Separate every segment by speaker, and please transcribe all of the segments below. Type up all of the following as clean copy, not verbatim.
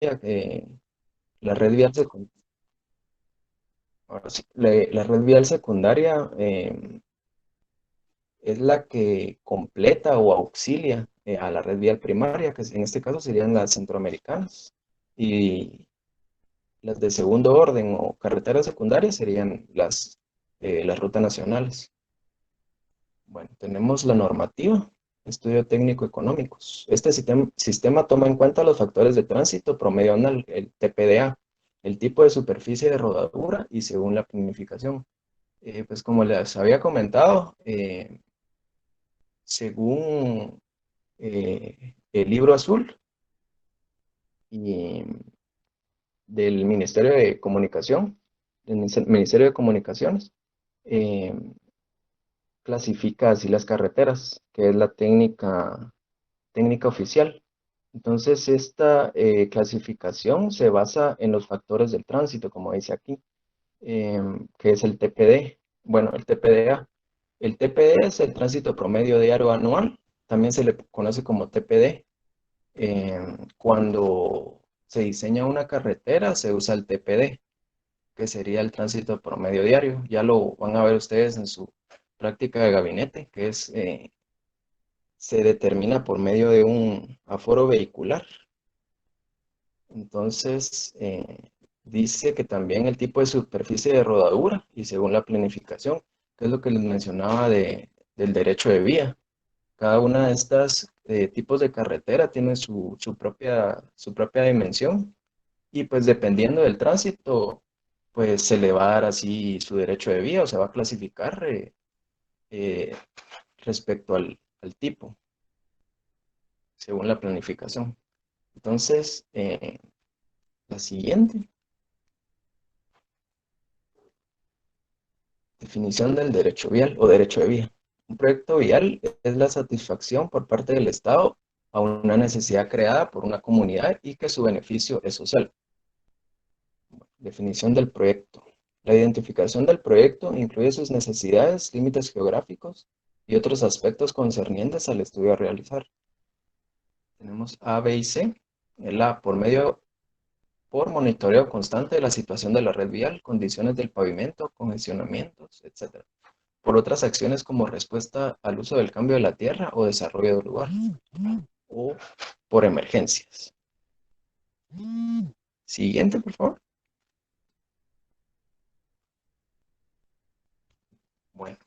Speaker 1: la red vial secundaria, la red vial secundaria es la que completa o auxilia a la red vial primaria, que en este caso serían las centroamericanas. Y las de segundo orden o carreteras secundarias serían las rutas nacionales. Bueno, tenemos la normativa, estudio técnico económicos. Este sistema toma en cuenta los factores de tránsito promedio anal, el TPDA, el tipo de superficie de rodadura y según la planificación. Pues como les había comentado, según el libro azul y del Ministerio de Comunicación, del Ministerio de Comunicaciones, eh, clasifica así las carreteras, que es la técnica oficial. Entonces, esta clasificación se basa en los factores del tránsito, como dice aquí, que es el TPD. Bueno, el TPDA. El TPD es el tránsito promedio diario anual, también se le conoce como TPD. Cuando se diseña una carretera, se usa el TPD, que sería el tránsito promedio diario. Ya lo van a ver ustedes en su práctica de gabinete, que se determina por medio de un aforo vehicular. Entonces, dice que también el tipo de superficie de rodadura y según la planificación, que es lo que les mencionaba del derecho de vía. Cada una de estas tipos de carretera tiene su propia dimensión y pues dependiendo del tránsito, pues se le va a dar así su derecho de vía o se va a clasificar eh, respecto al tipo, según la planificación. Entonces, la siguiente, definición del derecho vial o derecho de vía. Un proyecto vial es la satisfacción por parte del Estado a una necesidad creada por una comunidad y que su beneficio es social. Definición del proyecto. La identificación del proyecto incluye sus necesidades, límites geográficos y otros aspectos concernientes al estudio a realizar. Tenemos A, B y C. El A, por monitoreo constante de la situación de la red vial, condiciones del pavimento, congestionamientos, etc. Por otras acciones como respuesta al uso del cambio de la tierra o desarrollo del lugar. O por emergencias. Siguiente, por favor. Bueno,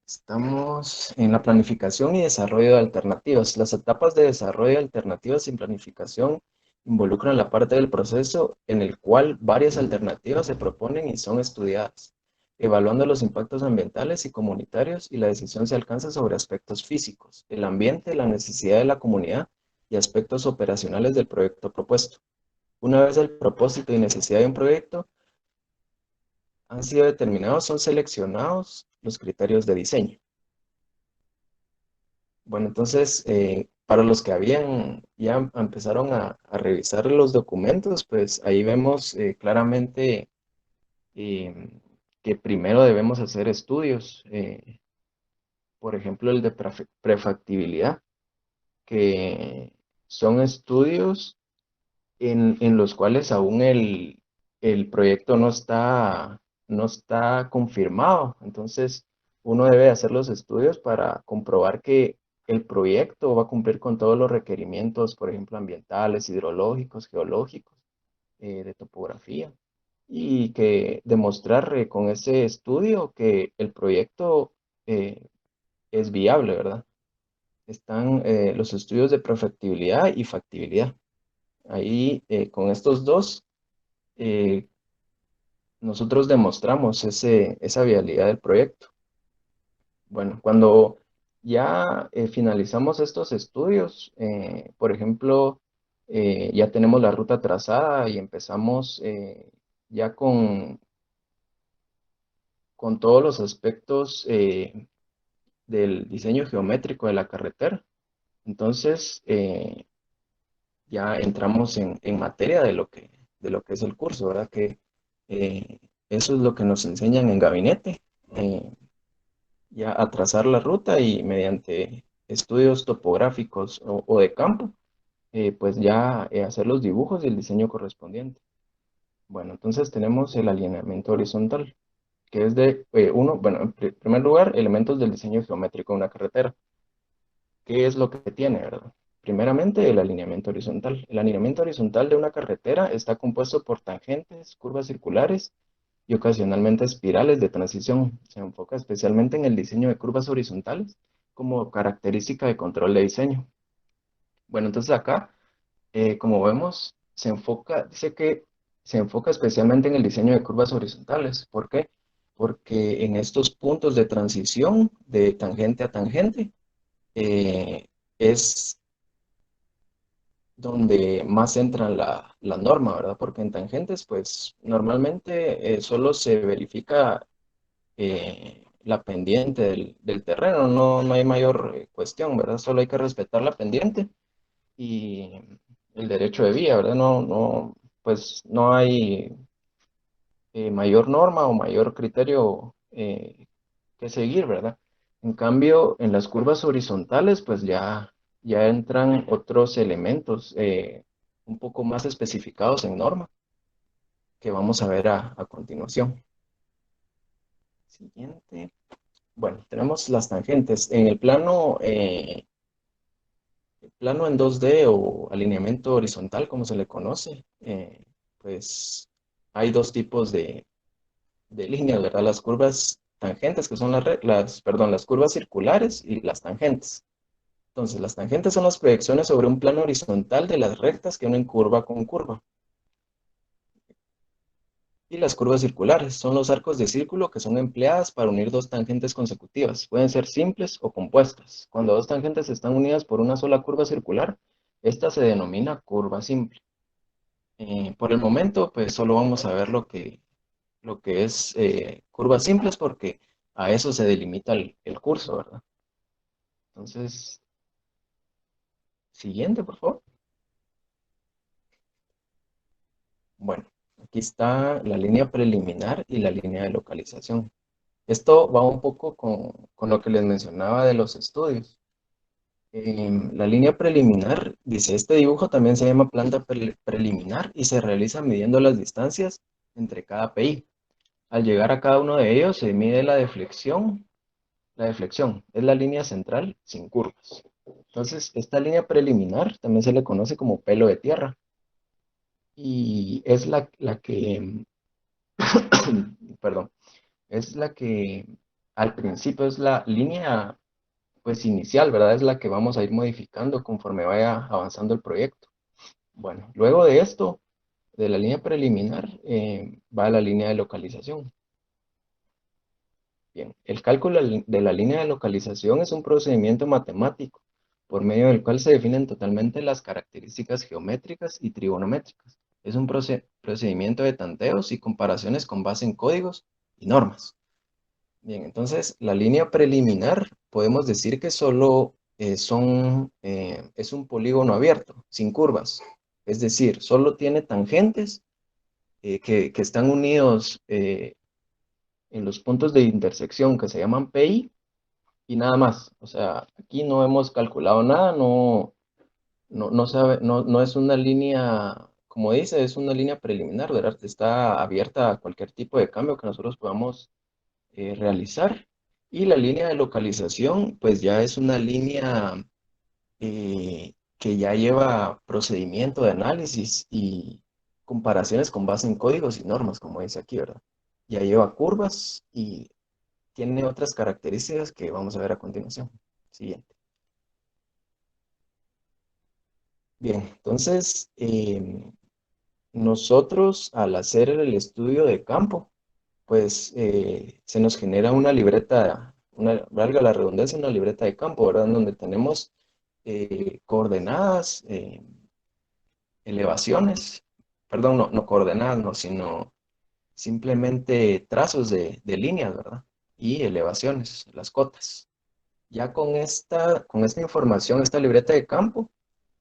Speaker 1: estamos en la planificación y desarrollo de alternativas. Las etapas de desarrollo de alternativas sin planificación involucran la parte del proceso en el cual varias alternativas se proponen y son estudiadas, evaluando los impactos ambientales y comunitarios y la decisión se alcanza sobre aspectos físicos, el ambiente, la necesidad de la comunidad y aspectos operacionales del proyecto propuesto. Una vez el propósito y necesidad de un proyecto han sido determinados, son seleccionados los criterios de diseño. Bueno, entonces, para los que ya empezaron a revisar los documentos, pues ahí vemos claramente eh, que primero debemos hacer estudios, por ejemplo, el de prefactibilidad, que son estudios en los cuales aún el proyecto no está confirmado. Entonces, uno debe hacer los estudios para comprobar que el proyecto va a cumplir con todos los requerimientos, por ejemplo, ambientales, hidrológicos, geológicos, de topografía, y que demostrar con ese estudio que el proyecto eh, es viable, ¿verdad? Están los estudios de prefactibilidad y factibilidad. Ahí, con estos dos, eh, nosotros demostramos esa viabilidad del proyecto. Bueno, cuando ya finalizamos estos estudios, por ejemplo, ya tenemos la ruta trazada y empezamos ya con todos los aspectos del diseño geométrico de la carretera. Entonces, ya entramos en materia de lo que es el curso, ¿verdad? Que eh, eso es lo que nos enseñan en gabinete, ya a trazar la ruta y mediante estudios topográficos o de campo, pues ya hacer los dibujos y el diseño correspondiente. Bueno, entonces tenemos el alineamiento horizontal, que es de bueno, en primer lugar, elementos del diseño geométrico de una carretera. ¿Qué es lo que tiene, verdad? Primeramente, el alineamiento horizontal. El alineamiento horizontal de una carretera está compuesto por tangentes, curvas circulares y ocasionalmente espirales de transición. Se enfoca especialmente en el diseño de curvas horizontales como característica de control de diseño. Bueno, entonces acá, como vemos, dice que se enfoca especialmente en el diseño de curvas horizontales. ¿Por qué? Porque en estos puntos de transición de tangente a tangente, es donde más entra la norma, ¿verdad? Porque en tangentes, pues normalmente solo se verifica la pendiente del terreno, no hay mayor cuestión, ¿verdad? Solo hay que respetar la pendiente y el derecho de vía, ¿verdad? Pues no hay mayor norma o mayor criterio que seguir, ¿verdad? En cambio, en las curvas horizontales, pues ya entran otros elementos un poco más especificados en norma que vamos a ver a continuación. Siguiente. Bueno, tenemos las tangentes. En el plano en 2D o alineamiento horizontal, como se le conoce, pues hay dos tipos de líneas, ¿verdad? Las curvas tangentes, que son las curvas circulares y las tangentes. Entonces, las tangentes son las proyecciones sobre un plano horizontal de las rectas que unen curva con curva. Y las curvas circulares son los arcos de círculo que son empleadas para unir dos tangentes consecutivas. Pueden ser simples o compuestas. Cuando dos tangentes están unidas por una sola curva circular, esta se denomina curva simple. Por el momento, pues solo vamos a ver lo que es curvas simples porque a eso se delimita el curso, ¿verdad? Entonces, siguiente, por favor. Bueno, aquí está la línea preliminar y la línea de localización. Esto va un poco con lo que les mencionaba de los estudios. La línea preliminar, dice, este dibujo también se llama planta preliminar y se realiza midiendo las distancias entre cada PI. Al llegar a cada uno de ellos se mide la deflexión. La deflexión es la línea central sin curvas. Entonces, esta línea preliminar también se le conoce como pelo de tierra y es la que, perdón, es la que al principio es la línea pues inicial, ¿verdad? Es la que vamos a ir modificando conforme vaya avanzando el proyecto. Bueno, luego de esto, de la línea preliminar, va la línea de localización. Bien, el cálculo de la línea de localización es un procedimiento matemático por medio del cual se definen totalmente las características geométricas y trigonométricas. Es un procedimiento de tanteos y comparaciones con base en códigos y normas. Bien, entonces la línea preliminar podemos decir que solo es un polígono abierto, sin curvas. Es decir, solo tiene tangentes que están unidos en los puntos de intersección que se llaman PI y nada más. O sea, aquí no hemos calculado nada, no es una línea, como dice, es una línea preliminar, ¿verdad? Está abierta a cualquier tipo de cambio que nosotros podamos realizar. Y la línea de localización, pues ya es una línea que ya lleva procedimiento de análisis y comparaciones con base en códigos y normas, como dice aquí, ¿verdad? Ya lleva curvas y tiene otras características que vamos a ver a continuación. Siguiente. Bien, entonces, nosotros al hacer el estudio de campo, pues se nos genera una libreta, valga la redundancia, una libreta de campo, ¿verdad? En donde tenemos coordenadas, elevaciones, perdón, no coordenadas, no, sino simplemente trazos de líneas, ¿verdad? Y elevaciones, las cotas. Ya con esta información, esta libreta de campo,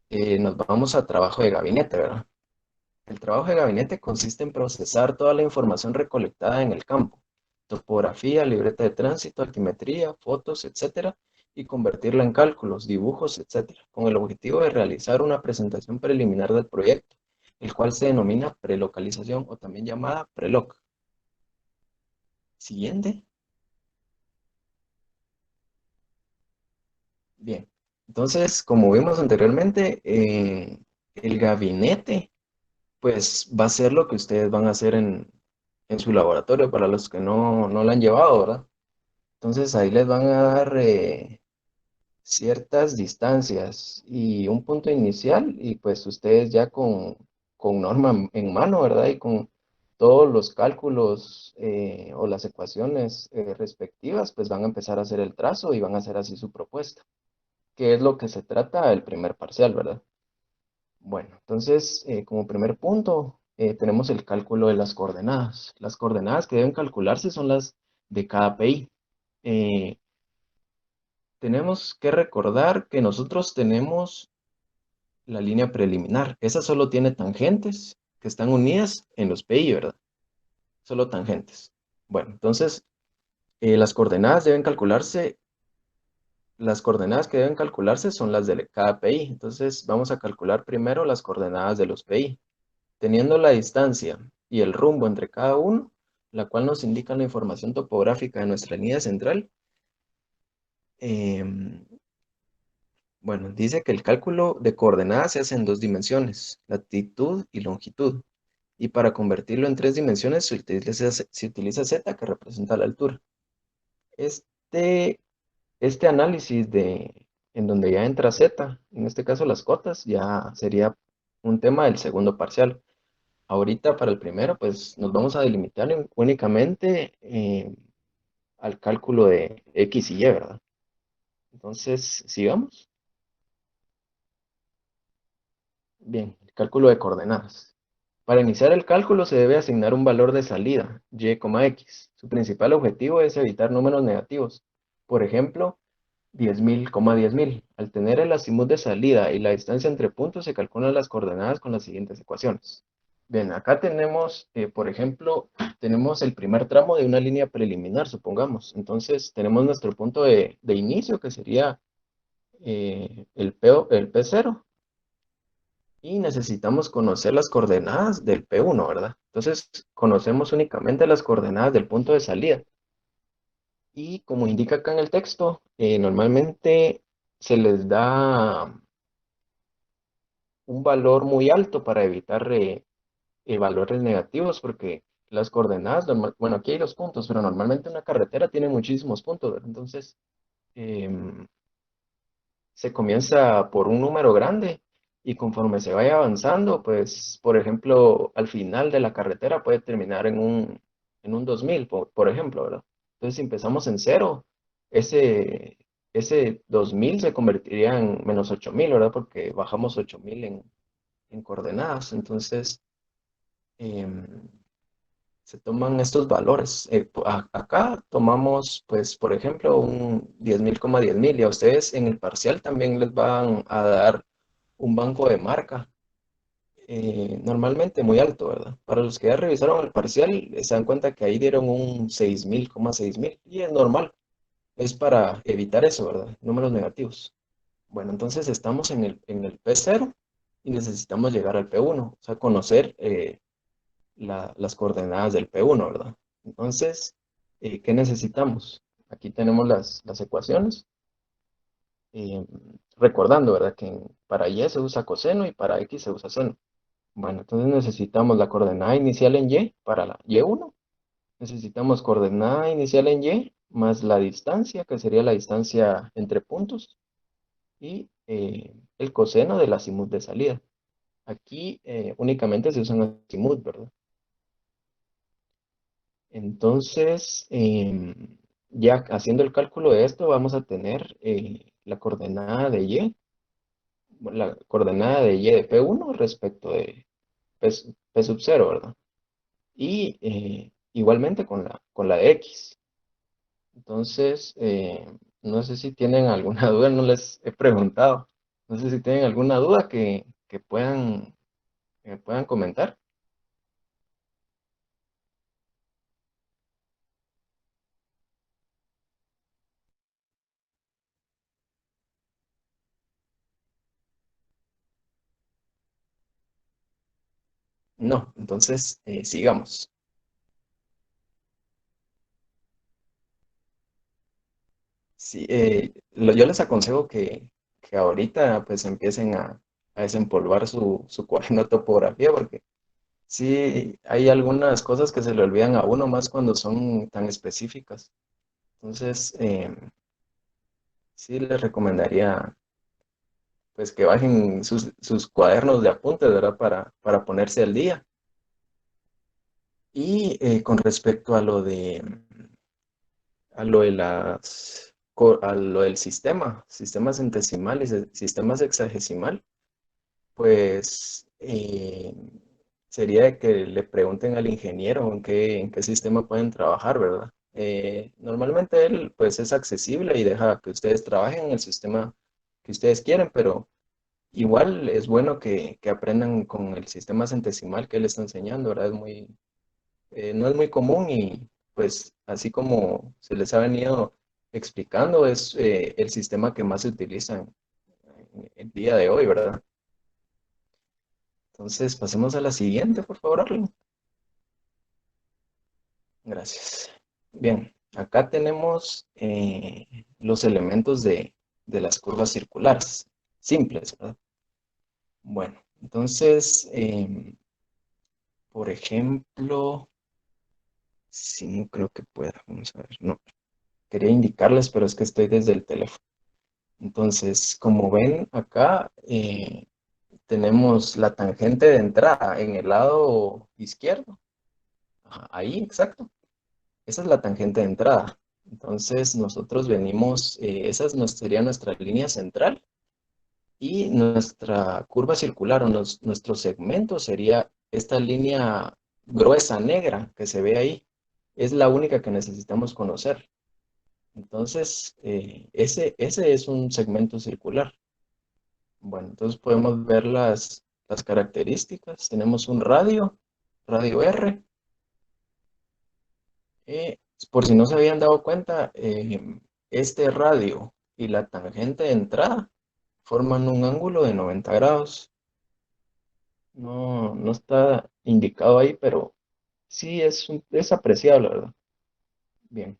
Speaker 1: nos vamos a trabajo de gabinete, ¿verdad? El trabajo de gabinete consiste en procesar toda la información recolectada en el campo, topografía, libreta de tránsito, altimetría, fotos, etcétera, y convertirla en cálculos, dibujos, etcétera, con el objetivo de realizar una presentación preliminar del proyecto, el cual se denomina prelocalización o también llamada preloc. Siguiente. Bien. Entonces, como vimos anteriormente, el gabinete, pues va a ser lo que ustedes van a hacer en su laboratorio para los que no lo han llevado, ¿verdad? Entonces ahí les van a dar ciertas distancias y un punto inicial y pues ustedes ya con norma en mano, ¿verdad? Y con todos los cálculos o las ecuaciones respectivas, pues van a empezar a hacer el trazo y van a hacer así su propuesta, que es lo que se trata el primer parcial, ¿verdad? Bueno, entonces como primer punto tenemos el cálculo de las coordenadas. Las coordenadas que deben calcularse son las de cada PI. Eh, Tenemos que recordar que nosotros tenemos la línea preliminar. Esa solo tiene tangentes que están unidas en los PI, ¿verdad? Solo tangentes. Bueno, entonces las coordenadas deben calcularse, las coordenadas que deben calcularse son las de cada PI. Entonces vamos a calcular primero las coordenadas de los PI, teniendo la distancia y el rumbo entre cada uno, la cual nos indica la información topográfica de nuestra línea central. em, Bueno, dice que el cálculo de coordenadas se hace en dos dimensiones, latitud y longitud. Y para convertirlo en tres dimensiones se utiliza z, que representa la altura. Este, este análisis en donde ya entra z, en este caso las cotas, ya sería un tema del segundo parcial. Ahorita para el primero, pues nos vamos a delimitar únicamente al cálculo de x y y, ¿verdad? Entonces, sigamos. Bien, el cálculo de coordenadas. Para iniciar el cálculo se debe asignar un valor de salida, y, x. Su principal objetivo es evitar números negativos. Por ejemplo, 10.000, 10.000. Al tener el azimut de salida y la distancia entre puntos, se calculan las coordenadas con las siguientes ecuaciones. Bien, acá tenemos, por ejemplo, tenemos el primer tramo de una línea preliminar, supongamos. Entonces, tenemos nuestro punto de inicio, que sería el P0, y necesitamos conocer las coordenadas del P1, ¿verdad? Entonces, conocemos únicamente las coordenadas del punto de salida. Y como indica acá en el texto, normalmente se les da un valor muy alto para evitar valores negativos, porque las coordenadas, bueno, aquí hay los puntos, pero normalmente una carretera tiene muchísimos puntos, ¿verdad? Entonces, em, se comienza por un número grande y conforme se vaya avanzando, pues, por ejemplo, al final de la carretera puede terminar en un 2000, por ejemplo, ¿verdad? Entonces, si empezamos en cero, ese, ese 2000 se convertiría en menos 8000, ¿verdad? Porque bajamos 8000 en coordenadas. Entonces, em, se toman estos valores. Acá tomamos, pues, por ejemplo, un 10.000, 10.000, y a ustedes en el parcial también les van a dar un banco de marca, normalmente muy alto, ¿verdad? Para los que ya revisaron el parcial, se dan cuenta que ahí dieron un 6.000, 6.000, y es normal, es para evitar eso, ¿verdad? Números negativos. Bueno, entonces estamos en el P0 y necesitamos llegar al P1, o sea, conocer las coordenadas del P1, ¿verdad? Entonces, ¿qué necesitamos? Aquí tenemos las ecuaciones, eh, recordando, ¿verdad? Que para Y se usa coseno y para X se usa seno. Bueno, entonces necesitamos la coordenada inicial en Y para la Y1. Necesitamos coordenada inicial en Y más la distancia, que sería la distancia entre puntos, y el coseno del azimut de salida. Aquí únicamente se usan azimut, ¿verdad? Entonces, ya haciendo el cálculo de esto, vamos a tener la coordenada de Y, la coordenada de Y de P1 respecto de P sub 0, ¿verdad? Y igualmente con la de X. Entonces, no sé si tienen alguna duda, no les he preguntado. No sé si tienen alguna duda que puedan comentar. No, entonces sigamos. Sí, yo les aconsejo que ahorita pues empiecen a desempolvar su cuaderno de topografía porque sí hay algunas cosas que se le olvidan a uno más cuando son tan específicas. Entonces, sí les recomendaría pues que bajen sus cuadernos de apuntes, ¿verdad? Para ponerse al día. Y con respecto a lo de a lo del sistema, sistemas centesimales, sistemas hexagesimal, pues sería de que le pregunten al ingeniero en qué sistema pueden trabajar, ¿verdad? Normalmente él pues es accesible y deja que ustedes trabajen en el sistema que ustedes quieren, pero igual es bueno que aprendan con el sistema centesimal que él está enseñando, ¿verdad? No es muy común y pues así como se les ha venido explicando, es el sistema que más se utiliza en el día de hoy, ¿verdad? Entonces, pasemos a la siguiente, por favor, Arlen. Gracias. Bien, acá tenemos los elementos de las curvas circulares, simples, ¿verdad? Bueno, entonces, por ejemplo, si no creo que pueda, vamos a ver, no, quería indicarles, pero es que estoy desde el teléfono. Entonces, como ven acá, tenemos la tangente de entrada en el lado izquierdo. Ajá, ahí, exacto. Esa es la tangente de entrada. Entonces, nosotros venimos, esa sería nuestra línea central y nuestra curva circular o nuestro segmento sería esta línea gruesa negra que se ve ahí. Es la única que necesitamos conocer. Entonces, ese es un segmento circular. Bueno, entonces podemos ver las características. Tenemos un radio, radio R. eh, por si no se habían dado cuenta, este radio y la tangente de entrada forman un ángulo de 90 grados. No, no está indicado ahí, pero sí es apreciable, ¿verdad? Bien,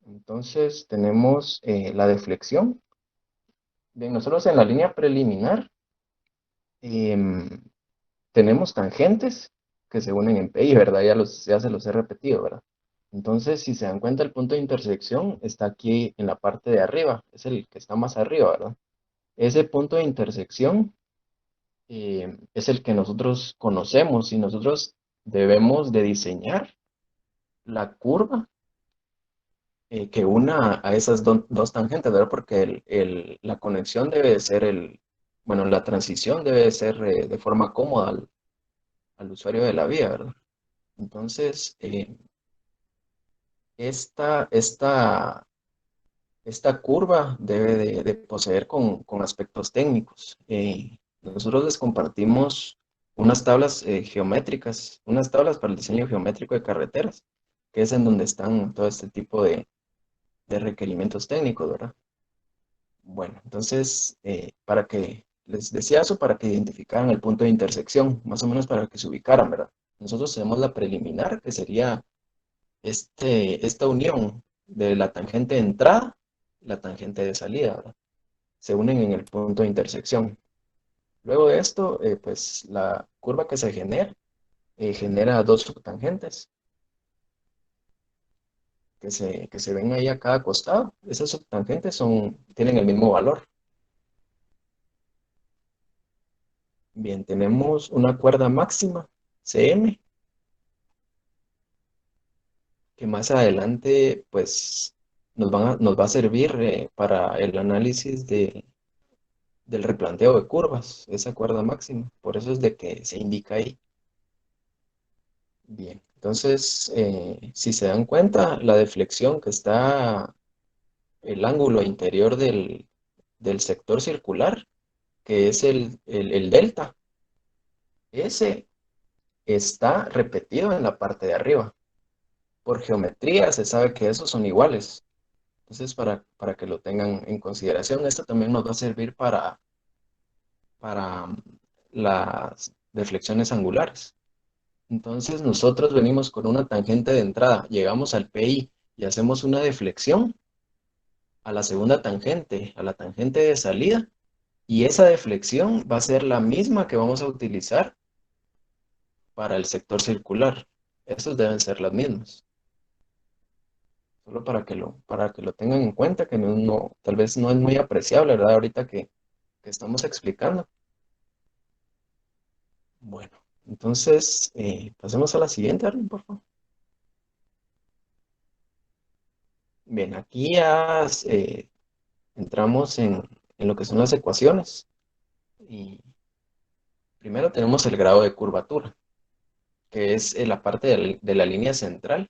Speaker 1: entonces tenemos la deflexión. Bien, nosotros en la línea preliminar em, tenemos tangentes que se unen en pi, ¿verdad? Ya se los he repetido, ¿verdad? Entonces, si se dan cuenta, el punto de intersección está aquí en la parte de arriba, es el que está más arriba, ¿verdad? Ese punto de intersección es el que nosotros conocemos y nosotros debemos de diseñar la curva que una a esas dos tangentes, ¿verdad? Porque la conexión debe de ser bueno, la transición debe de ser de forma cómoda al usuario de la vía, ¿verdad? Entonces, esta, esta, esta curva debe de poseer con aspectos técnicos. Nosotros les compartimos unas tablas geométricas, unas tablas para el diseño geométrico de carreteras, que es en donde están todo este tipo de requerimientos técnicos, ¿verdad? Bueno, entonces, para que les decía eso, para que identificaran el punto de intersección, más o menos para que se ubicaran, ¿verdad? Nosotros tenemos la preliminar, que sería esta unión de la tangente de entrada y la tangente de salida, ¿verdad? Se unen en el punto de intersección. Luego de esto, pues la curva que se genera dos subtangentes que se ven ahí a cada costado. Esas subtangentes tienen el mismo valor. Bien, tenemos una cuerda máxima, CM, que más adelante, pues, nos va a servir para el análisis del replanteo de curvas, esa cuerda máxima. Por eso es de que se indica ahí. Bien, entonces, si se dan cuenta, la deflexión que está el ángulo interior del sector circular, que es el delta, ese está repetido en la parte de arriba. Por geometría se sabe que esos son iguales. Entonces, para que lo tengan en consideración, esto también nos va a servir para deflexiones angulares. Entonces nosotros venimos con una tangente de entrada, llegamos al PI y hacemos una deflexión a la segunda tangente, a la tangente de salida, y esa deflexión va a ser la misma que vamos a utilizar para el sector circular. Estos deben ser las mismas. Solo para que lo tengan en cuenta, que tal vez no es muy apreciable, ¿verdad? Ahorita que estamos explicando. Bueno, entonces pasemos a la siguiente, Arlen, por favor. Bien, aquí ya entramos en lo que son las ecuaciones. Y primero tenemos el grado de curvatura, que es la parte de la línea central.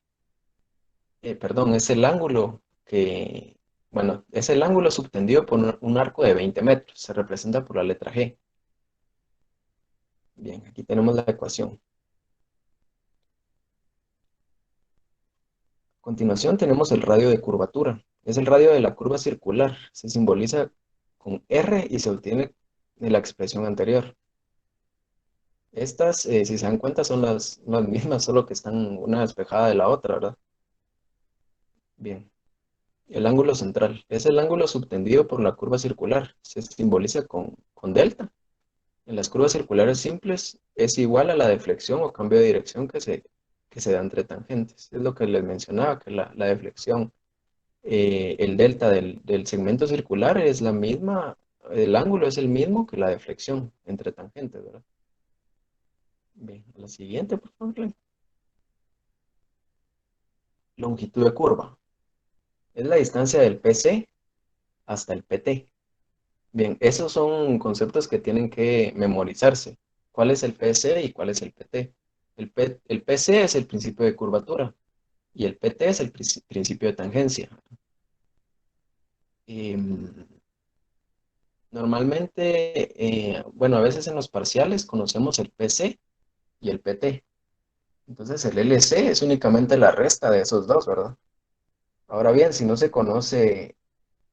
Speaker 1: Perdón, es el ángulo bueno, es el ángulo subtendido por un arco de 20 metros. Se representa por la letra G. Bien, aquí tenemos la ecuación. A continuación tenemos el radio de curvatura. Es el radio de la curva circular. Se simboliza con R y se obtiene de la expresión anterior. Estas, si se dan cuenta, son las mismas, solo que están una despejada de la otra, ¿verdad? Bien. El ángulo central es el ángulo subtendido por la curva circular. Se simboliza con delta. En las curvas circulares simples es igual a la deflexión o cambio de dirección que se da entre tangentes. Es lo que les mencionaba, que la deflexión, el delta del segmento circular es la misma, el ángulo es el mismo que la deflexión entre tangentes, ¿verdad? Bien, a la siguiente, por favor. Len. Longitud de curva. Es la distancia del PC hasta el PT. Bien, esos son conceptos que tienen que memorizarse. ¿Cuál es el PC y cuál es el PT? El PC es el principio de curvatura y el PT es el principio de tangencia. Em, Normalmente, bueno, a veces en los parciales conocemos el PC y el PT. Entonces el LC es únicamente la resta de esos dos, ¿verdad? Ahora bien, si no se conoce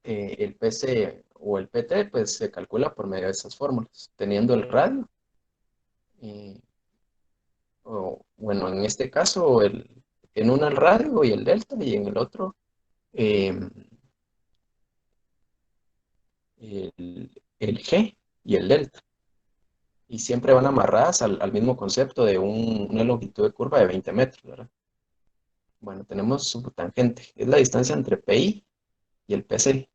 Speaker 1: el PC o el PT, pues se calcula por medio de esas fórmulas, teniendo el radio. eh, o, bueno, en este caso, en uno el radio y el delta, y en el otro em, el G y el delta. Y siempre van amarradas al mismo concepto de una longitud de curva de 20 metros, ¿verdad? Bueno, tenemos su tangente, es la distancia entre PI y el PC.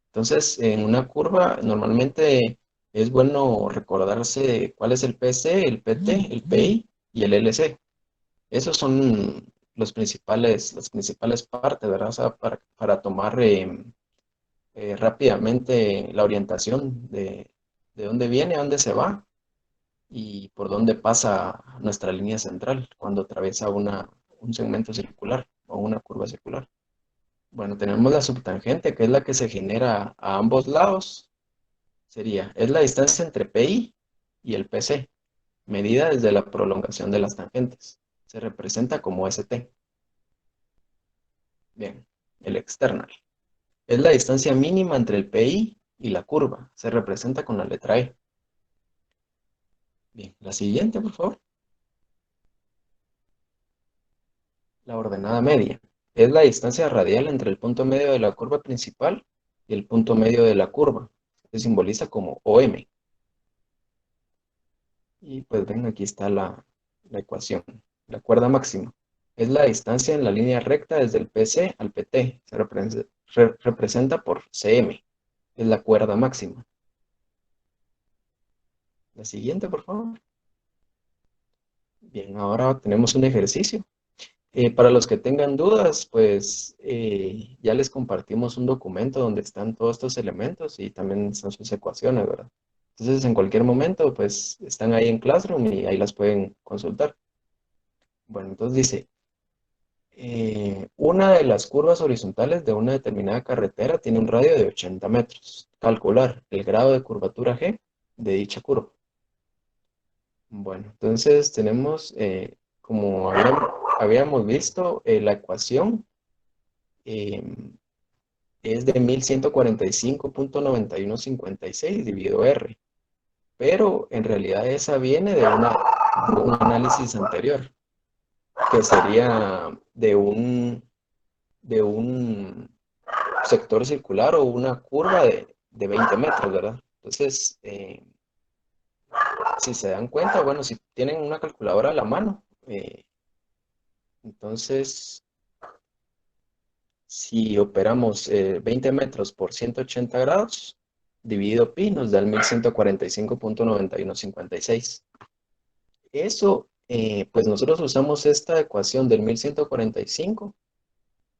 Speaker 1: Entonces, en una curva, normalmente es bueno recordarse cuál es el PC, el PT, el PI y el LC. Esos son las principales partes, ¿verdad? O sea, para tomar rápidamente la orientación de dónde viene, a dónde se va y por dónde pasa nuestra línea central cuando atraviesa un segmento circular o una curva circular. Bueno, tenemos la subtangente, que es la que se genera a ambos lados. Es la distancia entre PI y el PC, medida desde la prolongación de las tangentes. Se representa como ST. Bien, el external. Es la distancia mínima entre el PI y la curva. Se representa con la letra E. Bien, la siguiente, por favor. La ordenada media. Es la distancia radial entre el punto medio de la curva principal y el punto medio de la curva. Se simboliza como OM. Y pues ven, aquí está la ecuación. La cuerda máxima. Es la distancia en la línea recta desde el PC al PT. Se representa por cm. Es la cuerda máxima. La siguiente, por favor. Bien, ahora tenemos un ejercicio. Para los que tengan dudas, pues ya les compartimos un documento donde están todos estos elementos y también están sus ecuaciones, ¿verdad? Entonces, en cualquier momento, pues están ahí en Classroom y ahí las pueden consultar. Bueno, entonces dice, una de las curvas horizontales de una determinada carretera tiene un radio de 80 metros. Calcular el grado de curvatura G de dicha curva. Bueno, entonces tenemos, como habíamos visto, la ecuación eh, es de 1145,9156 dividido R. pero en realidad esa viene de un análisis anterior, que sería de un sector circular o una curva de 20 metros, ¿verdad? Entonces, si se dan cuenta, bueno, si tienen una calculadora a la mano, entonces, si operamos 20 metros por 180 grados, dividido pi, nos da el 1145,9156. Eso, pues nosotros usamos esta ecuación del 1145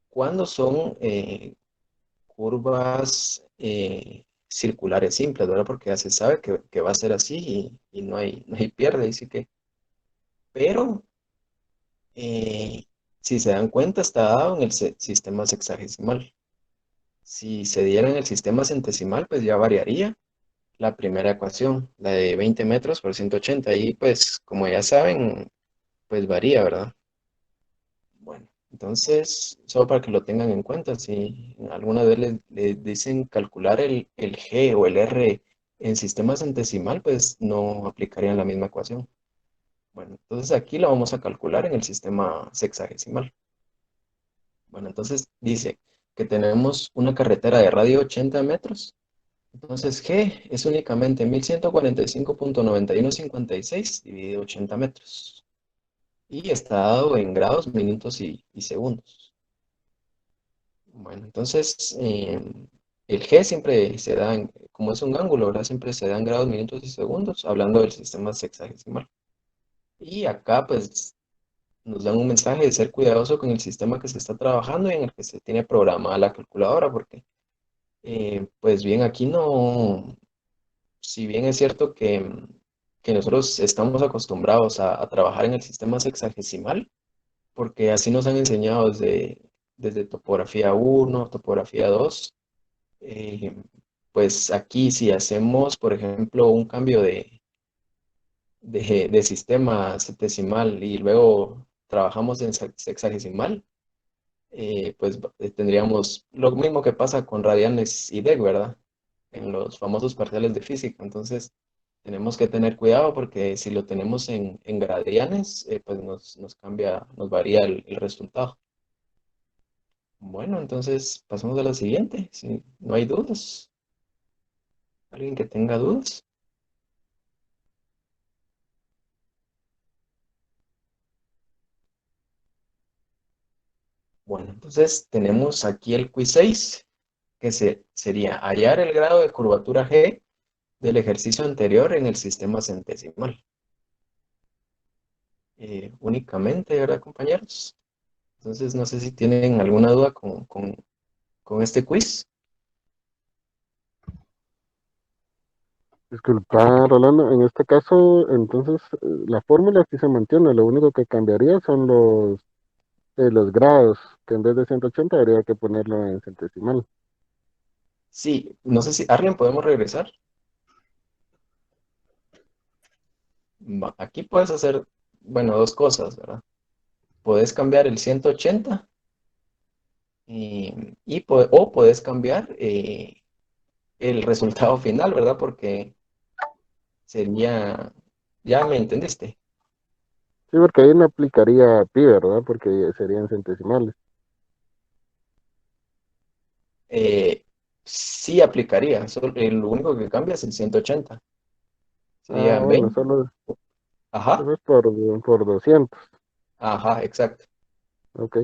Speaker 1: cuando son curvas circulares simples, ¿verdad? Porque ya se sabe que va a ser así y no hay pierde, así que, pero eh, si se dan cuenta, está dado en el sistema sexagesimal. Si se diera en el sistema centesimal, pues ya variaría la primera ecuación, la de 20 metros por 180. Y pues, como ya saben, pues varía, ¿verdad? Bueno, entonces, solo para que lo tengan en cuenta, si alguna vez les dicen calcular el G o el R en sistema centesimal, pues no aplicarían la misma ecuación. Bueno, entonces aquí la vamos a calcular en el sistema sexagesimal. Bueno, entonces dice que tenemos una carretera de radio 80 metros. Entonces G es únicamente 1145,9156 dividido 80 metros. Y está dado en grados, minutos y segundos. Bueno, entonces el G siempre se da, como es un ángulo, ¿verdad? Siempre se da en grados, minutos y segundos, hablando del sistema sexagesimal. Y acá pues nos dan un mensaje de ser cuidadoso con el sistema que se está trabajando y en el que se tiene programada la calculadora, porque pues bien, aquí no, si bien es cierto que nosotros estamos acostumbrados a trabajar en el sistema sexagesimal, porque así nos han enseñado desde topografía 1, topografía 2, eh, pues aquí si hacemos, por ejemplo, un cambio de sistema septesimal y luego trabajamos en sexagesimal, pues tendríamos lo mismo que pasa con radianes y DEC, ¿verdad? En los famosos parciales de física. Entonces, tenemos que tener cuidado porque si lo tenemos en gradianes, pues nos cambia, nos varía el resultado. Bueno, entonces pasamos a la siguiente. Si no hay dudas, alguien que tenga dudas. Bueno, entonces tenemos aquí el quiz 6 que sería hallar el grado de curvatura G del ejercicio anterior en el sistema centesimal. Únicamente, ¿verdad, compañeros? Entonces, no sé si tienen alguna duda con este quiz.
Speaker 2: Disculpa, Rolando, en este caso, entonces, la fórmula sí se mantiene, lo único que cambiaría son los grados, que en vez de 180 habría que ponerlo en centesimal.
Speaker 1: Sí, no sé si, Arlen, podemos regresar. Aquí puedes hacer, bueno, dos cosas, ¿verdad? Puedes cambiar el 180 o puedes cambiar el resultado final, ¿verdad? Porque sería, ya me entendiste.
Speaker 2: Sí, porque ahí no aplicaría pi, ¿verdad? Porque serían centesimales.
Speaker 1: Sí aplicaría, lo único que cambia es el 180.
Speaker 2: Ah,
Speaker 1: Sería
Speaker 2: bueno,
Speaker 1: 20. Ajá,
Speaker 2: solo es por 200.
Speaker 1: ajá, exacto.
Speaker 2: Ok.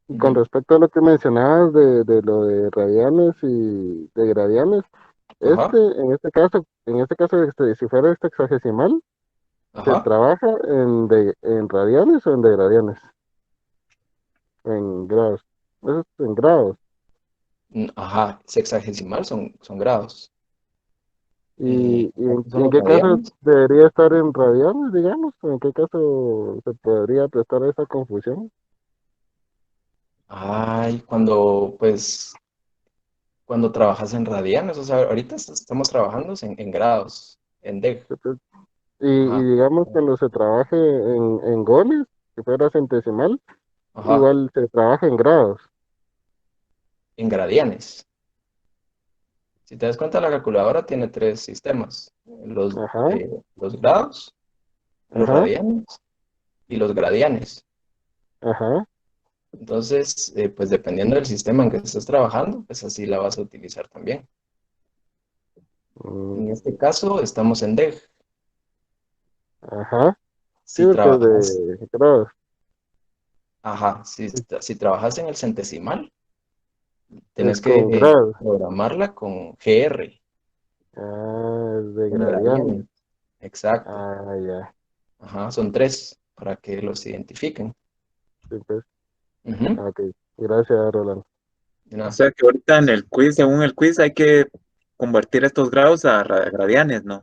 Speaker 2: Y con
Speaker 1: Ujú,
Speaker 2: respecto a lo que mencionabas de lo de radianes y de gradianes,
Speaker 1: ajá,
Speaker 2: si fuera este hexagesimal, ¿se
Speaker 1: ajá,
Speaker 2: trabaja en radianes o en degradianes? En grados. Eso es en grados.
Speaker 1: ajá, sexagesimal son grados.
Speaker 2: ¿Y
Speaker 1: Aquí son
Speaker 2: en
Speaker 1: los
Speaker 2: qué caso
Speaker 1: radianes.
Speaker 2: debería estar en radianes, digamos? ¿O en qué caso se podría prestar esa confusión?
Speaker 1: Ay, cuando trabajas en radianes, o sea, ahorita estamos trabajando en grados, en DEG,
Speaker 2: Entonces, y
Speaker 1: ajá,
Speaker 2: digamos cuando se trabaje en goles, si fuera centesimal,
Speaker 1: ajá,
Speaker 2: igual se trabaja en grados.
Speaker 1: en gradianes. Si te das cuenta, la calculadora tiene tres sistemas.
Speaker 2: Ajá,
Speaker 1: los grados, los
Speaker 2: ajá,
Speaker 1: radianes y los gradianes.
Speaker 2: ajá.
Speaker 1: Entonces, pues dependiendo del sistema en que estés trabajando, pues así la vas a utilizar también.
Speaker 2: Mm,
Speaker 1: En este caso, estamos en DEG.
Speaker 2: ajá. Sí,
Speaker 1: Si
Speaker 2: porque es
Speaker 1: trabajas,
Speaker 2: de grados.
Speaker 1: ajá, si trabajas en el centesimal,
Speaker 2: Es
Speaker 1: tienes que
Speaker 2: con grados.
Speaker 1: programarla con GR,
Speaker 2: Ah, es de
Speaker 1: con
Speaker 2: gradiente.
Speaker 1: gradianes. Exacto.
Speaker 2: Ah, ya.
Speaker 1: Ajá, son tres para que los identifiquen.
Speaker 2: Sí, pues.
Speaker 1: Ujú.
Speaker 2: Ok. Gracias, Rolando.
Speaker 1: De
Speaker 3: O
Speaker 1: nada.
Speaker 3: sea que ahorita en el quiz, según el quiz, hay que convertir estos grados a gradianes, ¿no?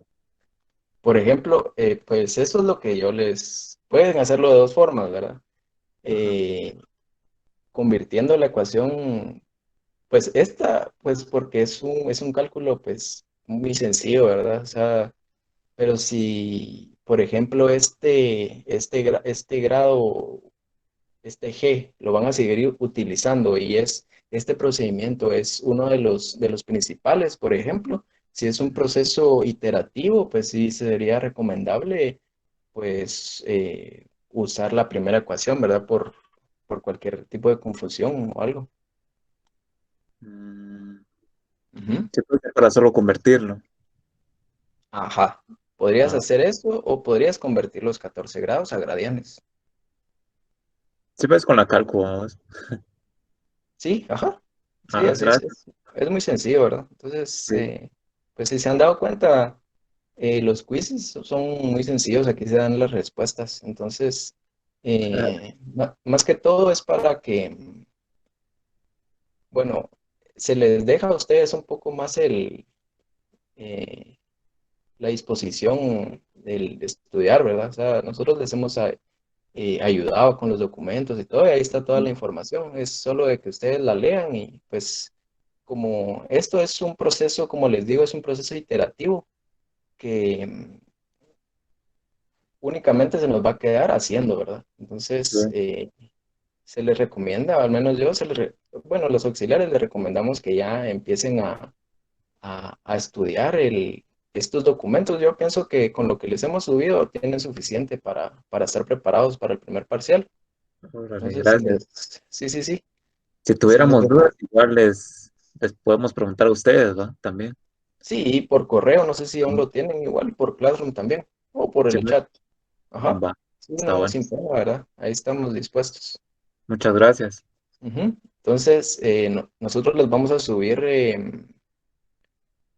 Speaker 1: Por ejemplo, pues eso es lo que yo les... Pueden hacerlo de dos formas, ¿verdad?
Speaker 3: Ajá.
Speaker 1: Eh, convirtiendo la ecuación, pues esta, pues porque es un cálculo, pues muy sencillo, ¿verdad? O sea, pero si, por ejemplo, este grado, este G, lo van a seguir utilizando y este procedimiento es uno de los principales, por ejemplo, si es un proceso iterativo, pues sí sería recomendable, pues, usar la primera ecuación, ¿verdad? Por cualquier tipo de confusión o algo.
Speaker 3: Mm,
Speaker 1: Ujú.
Speaker 3: sí, pues, para solo convertirlo.
Speaker 1: Ajá. Podrías
Speaker 3: Ah,
Speaker 1: hacer eso o podrías convertir los 14 grados a gradianes.
Speaker 3: sí, pues con la cálculo. Vamos.
Speaker 1: Sí, ajá. Sí,
Speaker 3: Ah,
Speaker 1: así
Speaker 3: gracias.
Speaker 1: es muy sencillo, ¿verdad? Entonces,
Speaker 3: Sí.
Speaker 1: pues si se han dado cuenta, los quizzes son muy sencillos, aquí se dan las respuestas. Entonces,
Speaker 3: Ah,
Speaker 1: más que todo es para que, bueno, se les deja a ustedes un poco más eh, la disposición del de estudiar, ¿verdad? O sea, nosotros les hemos ayudado con los documentos y todo, y ahí está toda la información. Es solo de que ustedes la lean y pues como esto es un proceso, como les digo, es un proceso iterativo que únicamente se nos va a quedar haciendo, ¿verdad?
Speaker 3: sí.
Speaker 1: Entonces, se les recomienda, al menos yo, bueno, los auxiliares les recomendamos que ya empiecen a estudiar estos documentos. Yo pienso que con lo que les hemos subido tienen suficiente para estar preparados para el primer parcial.
Speaker 3: Órale,
Speaker 1: Entonces,
Speaker 3: gracias.
Speaker 1: sí, sí, sí,
Speaker 3: Si
Speaker 1: sí les
Speaker 3: tuviéramos dudas,
Speaker 1: recomiendo.
Speaker 3: igual les podemos preguntar a ustedes, ¿va? También.
Speaker 1: Sí, por correo, no sé si aún
Speaker 3: Sí,
Speaker 1: lo tienen, igual por Classroom también, o por
Speaker 3: sí,
Speaker 1: el
Speaker 3: pues,
Speaker 1: chat. Ajá.
Speaker 3: va,
Speaker 1: Sí,
Speaker 3: está
Speaker 1: no,
Speaker 3: bueno.
Speaker 1: sin pena, ¿verdad? Ahí estamos dispuestos.
Speaker 3: Muchas gracias.
Speaker 1: Ujú. Entonces, nosotros les vamos a subir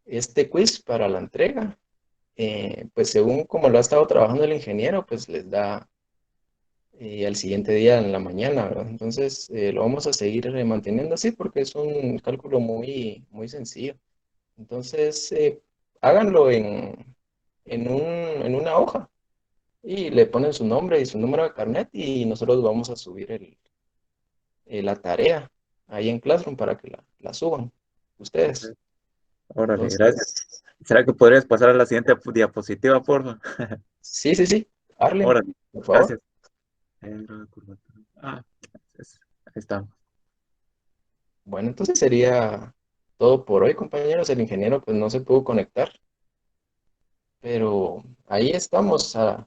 Speaker 1: este quiz para la entrega. Pues según como lo ha estado trabajando el ingeniero, pues les da al siguiente día en la mañana, ¿verdad? Entonces, lo vamos a seguir manteniendo así porque es un cálculo muy, muy sencillo. Entonces, háganlo en una hoja y le ponen su nombre y su número de carnet y nosotros vamos a subir la tarea ahí en Classroom para que la suban ustedes.
Speaker 3: Órale, gracias.
Speaker 1: Entonces,
Speaker 3: ¿Será que podrías pasar a la siguiente diapositiva, por favor?
Speaker 1: sí, sí, sí. Arlen,
Speaker 3: Órale,
Speaker 1: por favor.
Speaker 3: gracias. Ah, ahí está.
Speaker 1: Bueno, entonces sería todo por hoy, compañeros. El ingeniero pues no se pudo conectar, pero ahí estamos a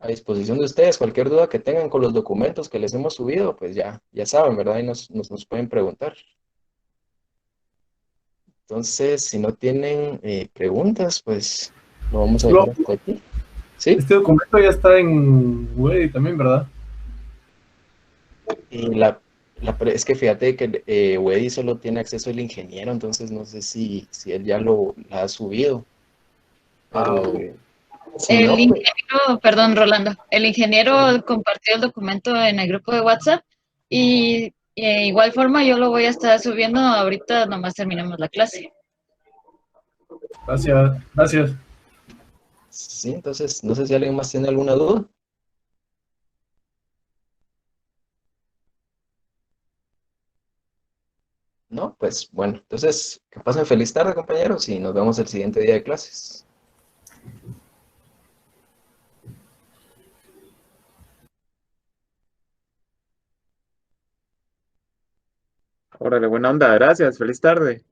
Speaker 1: disposición de ustedes. Cualquier duda que tengan con los documentos que les hemos subido, pues ya saben, ¿verdad? Ahí nos pueden preguntar. Entonces, si no tienen preguntas, pues lo vamos a
Speaker 4: Lo-
Speaker 1: dejar hasta aquí. ¿Sí?
Speaker 4: este documento ya está en Word también, ¿verdad?
Speaker 1: Y es que fíjate que Wedi solo tiene acceso el ingeniero, entonces no sé si él ya la ha subido,
Speaker 4: Ah,
Speaker 1: pero
Speaker 4: ok.
Speaker 1: si
Speaker 5: El
Speaker 1: no, pues
Speaker 5: ingeniero, perdón, Rolando, el ingeniero compartió el documento en el grupo de WhatsApp y igual forma yo lo voy a estar subiendo ahorita, nomás terminemos la clase.
Speaker 4: Gracias, gracias.
Speaker 1: sí, entonces no sé si alguien más tiene alguna duda. No, pues bueno, entonces que pasen feliz tarde, compañeros, y nos vemos el siguiente día de clases.
Speaker 3: Órale, buena onda, gracias. Feliz tarde.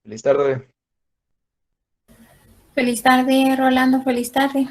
Speaker 1: Feliz tarde.
Speaker 6: Feliz tarde, Rolando, feliz tarde.